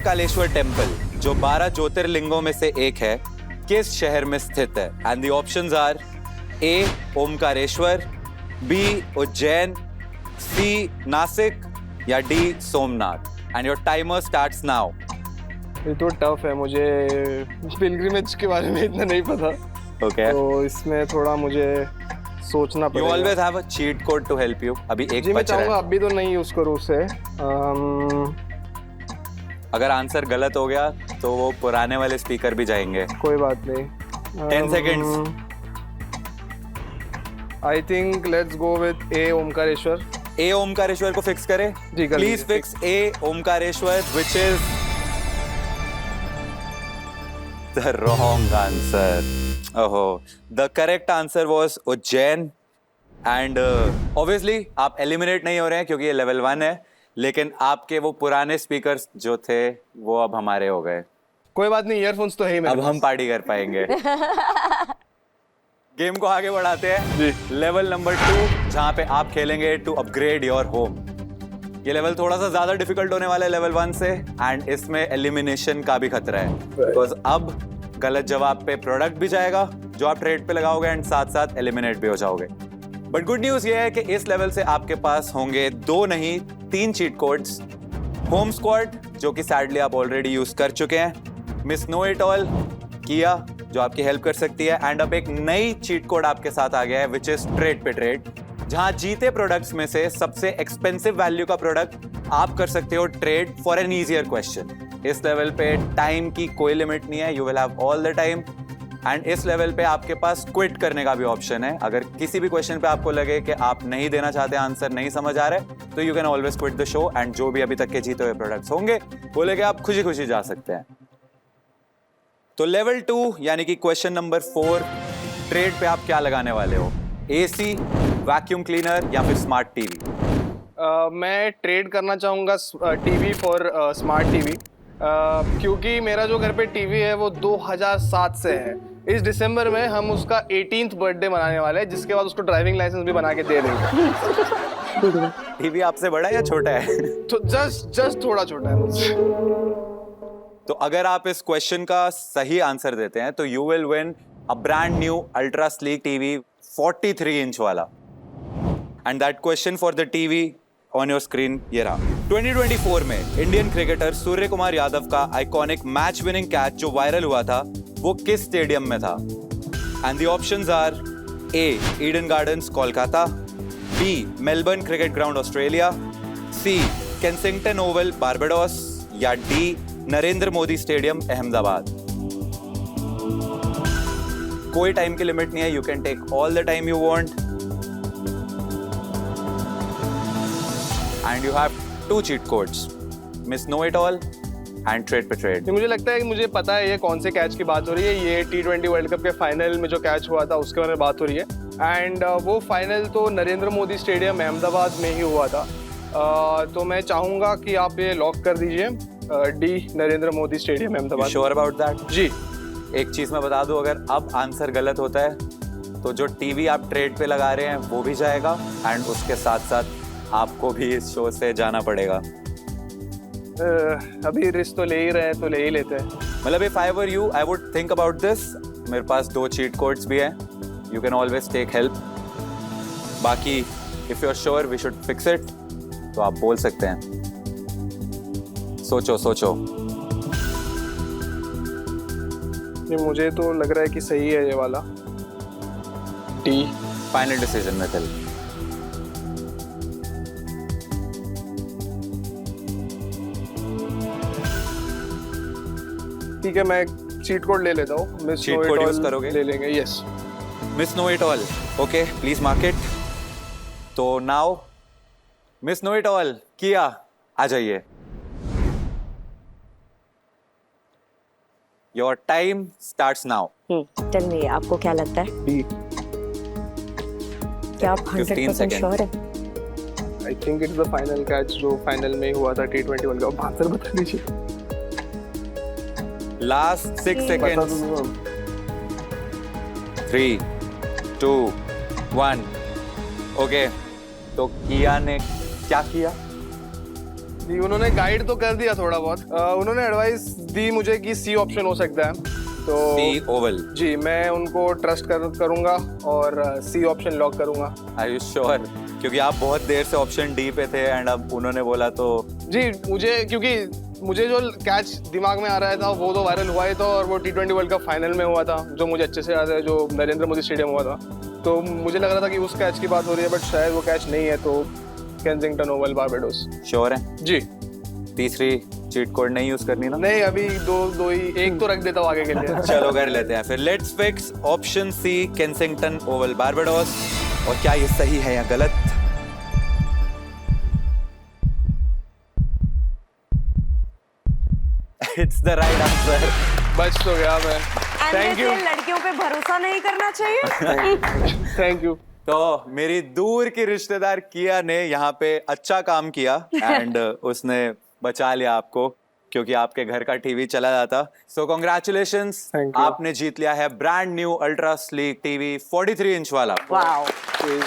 Mahakaleshwar temple, जो 12 ज्योतिर्लिंगों में से एक है, किस शहर में स्थित है? And the options are A Omkareshwar, B Ujjain, सी नासिक या D Somnath. And your timer starts now. ये तो टफ है, मुझे पिलग्रिमेज के बारे में इतना नहीं पता। ओके, तो इसमें थोड़ा मुझे सोचना यू पड़ेगा। Always have a cheat code to help you. अभी एक जी मैं बच रहा चाहूँगा है। अभी तो नहीं यूज करूँ उसे। अगर आंसर गलत हो गया तो वो पुराने वाले स्पीकर भी जाएंगे। कोई बात नहीं। 10 seconds. I think let's go with A Omkareshwar. A Omkareshwar को फिक्स करें? जी, कर प्लीज लीजिए, fix A Omkareshwar, which is the wrong answer. Oh, the correct answer was Ujjain. And obviously आप एलिमिनेट नहीं हो रहे हैं क्योंकि ये लेवल 1 है, लेकिन आपके वो पुराने स्पीकर्स जो थे वो अब हमारे हो गए। कोई बात नहीं, ईयरफोन्स तो है ही मेरे अब हम पास। पार्टी कर पाएंगे। गेम को आगे बढ़ाते हैं जी। लेवल नंबर 2, जहां पे आप खेलेंगे टू अपग्रेड योर होम। ये लेवल थोड़ा सा ज्यादा डिफिकल्ट होने वाला है लेवल 1 से, एंड इसमें एलिमिनेशन का भी खतरा है। बिकॉज अब गलत जवाब पे प्रोडक्ट भी जाएगा जो आप ट्रेड पे लगाओगे, एंड साथ साथ एलिमिनेट भी हो जाओगे। बट गुड न्यूज ये है कि इस लेवल से आपके पास होंगे 2 नहीं 3 चीट कोड्स। होम स्क्वाड, जो कि सैडली आप ऑलरेडी यूज कर चुके हैं, मिस नो इट ऑल, किया, जो आपकी हेल्प कर सकती है, एंड अब एक नई चीट कोड आपके साथ आ गया है, विच इज ट्रेड पे ट्रेड, जहां जीते प्रोडक्ट्स में से सबसे एक्सपेंसिव वैल्यू का प्रोडक्ट आप कर सकते हो trade for an easier question. इस लेवल पे टाइम की कोई लिमिट नहीं है, you will have all the time, and इस लेवल पे आपके पास क्विट करने का भी ऑप्शन है। अगर किसी भी क्वेश्चन पे आपको लगे कि आप नहीं देना चाहते, आंसर नहीं समझ आ रहा है, तो you can always quit the show, and जो भी अभी तक के जीते हुए प्रोडक्ट्स होंगे वो लेके आप खुशी खुशी जा सकते हैं। तो लेवल 2 यानी कि क्वेश्चन नंबर 4, ट्रेड पे आप क्या लगाने वाले हो? एसी, वैक्यूम क्लीनर या फिर स्मार्ट टीवी? मैं ट्रेड करना चाहूँगा टीवी फॉर स्मार्ट टीवी, क्योंकि मेरा जो घर पे टीवी है वो 2007 से है। इस दिसंबर में हम उसका 18th बर्थडे मनाने वाले हैं, जिसके बाद उसको ड्राइविंग लाइसेंस भी बना के दे देंगे। टीवी आपसे बड़ा है या छोटा है? तो जस्ट थोड़ा छोटा है मुझसे। तो अगर आप इस क्वेश्चन का सही आंसर देते हैं तो you will win a brand new ultra sleek TV 43 inch वाला, and that question for the TV on your screen ये रहा। 2024 में इंडियन क्रिकेटर सूर्य कुमार यादव का आइकॉनिक मैच विनिंग कैच जो वायरल हुआ था वो किस स्टेडियम में था? And the options are A Eden Gardens Kolkata, B Melbourne Cricket Ground Australia, C Kensington Oval Barbados या डी नरेंद्र मोदी स्टेडियम अहमदाबाद। कोई टाइम की लिमिट नहीं है, you can take all the time you want, and you have 2 cheat codes, miss no it all and trade पे trade. मुझे लगता है कि मुझे पता है ये कौन से कैच की बात हो रही है। ये T20 वर्ल्ड कप के फाइनल में जो कैच हुआ था उसके बारे में बात हो रही है, एंड वो फाइनल तो नरेंद्र मोदी स्टेडियम अहमदाबाद में ही हुआ था। तो मैं चाहूँगा कि आप ये लॉक कर दीजिए, D Narendra Modi stadium Ahmedabad. Sure about that? जी। एक चीज मैं बता दूं, अगर अब आंसर गलत होता है तो जो टीवी आप ट्रेड पे लगा रहे हैं वो भी जाएगा, एंड उसके साथ साथ आपको भी इस शो से जाना पड़ेगा। अभी रिस्क तो ले ही रहे हैं, तो ले ही लेते हैं। मतलब if I were you I would think about this. मेरे पास 2 चीट कोड्स भी हैं, you can always take help. बाकी if you are sure we should fix it तो आप बोल सकते हैं। सोचो सोचो। ये मुझे तो लग रहा है कि सही है ये वाला, टी। फाइनल डिसीजन में टिल। ठीक है, मैं चीट कोड ले लेता हूँ। Miss Cheat know code it use all करोगे? ले लेंगे। Yes. Miss no it all, okay please mark it. तो now miss no it all किया, आ जाइए। Your time starts now. Tell me, आपको क्या लगता है? डी। क्या आप 100% seconds. श्योर है? I think it's the final catch जो फाइनल में हुआ था T20 वर्ल्ड कप। आंसर बता दीजिए। लास्ट 6 बता सेकेंड्स। दो। 3, 2, 1। ओके, तो किया ने क्या किया? जी उन्होंने गाइड तो कर दिया थोड़ा बहुत। उन्होंने एडवाइस दी मुझे कि सी ऑप्शन हो सकता है, तो सी ओवल। जी मैं उनको ट्रस्ट करूंगा और सी ऑप्शन लॉक करूंगा। Are you sure? क्योंकि आप बहुत देर से ऑप्शन डी पे थे एंड अब उन्होंने बोला तो। जी क्योंकि मुझे जो कैच दिमाग में आ रहा था वो तो वायरल हुआ ही था, और वो T20 वर्ल्ड कप फाइनल में हुआ था जो मुझे अच्छे से याद है, जो नरेंद्र मोदी स्टेडियम हुआ था। तो मुझे लग रहा था कि उस कैच की बात हो रही है, बट शायद वो कैच नहीं है, तो केंसिंगटन ओवल बारबाडोस। श्योर है? जी तीसरी चीट कोड नहीं यूज करनी ना? नहीं, अभी दो ही, एक तो रख देता हूँ आगे के लिए। चलो कर लेते हैं फिर। Let's fix option C, Kensington Oval Barbados. और क्या ये सही है या गलत? It's the right answer. बच तो गया मैं। Thank you. लड़कियों पे भरोसा नहीं करना चाहिए। Thank you. तो मेरी दूर की रिश्तेदार किया ने यहाँ पे अच्छा काम किया एंड उसने बचा लिया आपको, क्योंकि आपके घर का टीवी चला जाता। सो कॉन्ग्रेचुलेशंस, Thank you. आपने जीत लिया है brand new ultra sleek TV 43 inch वाला। वाओ। जी।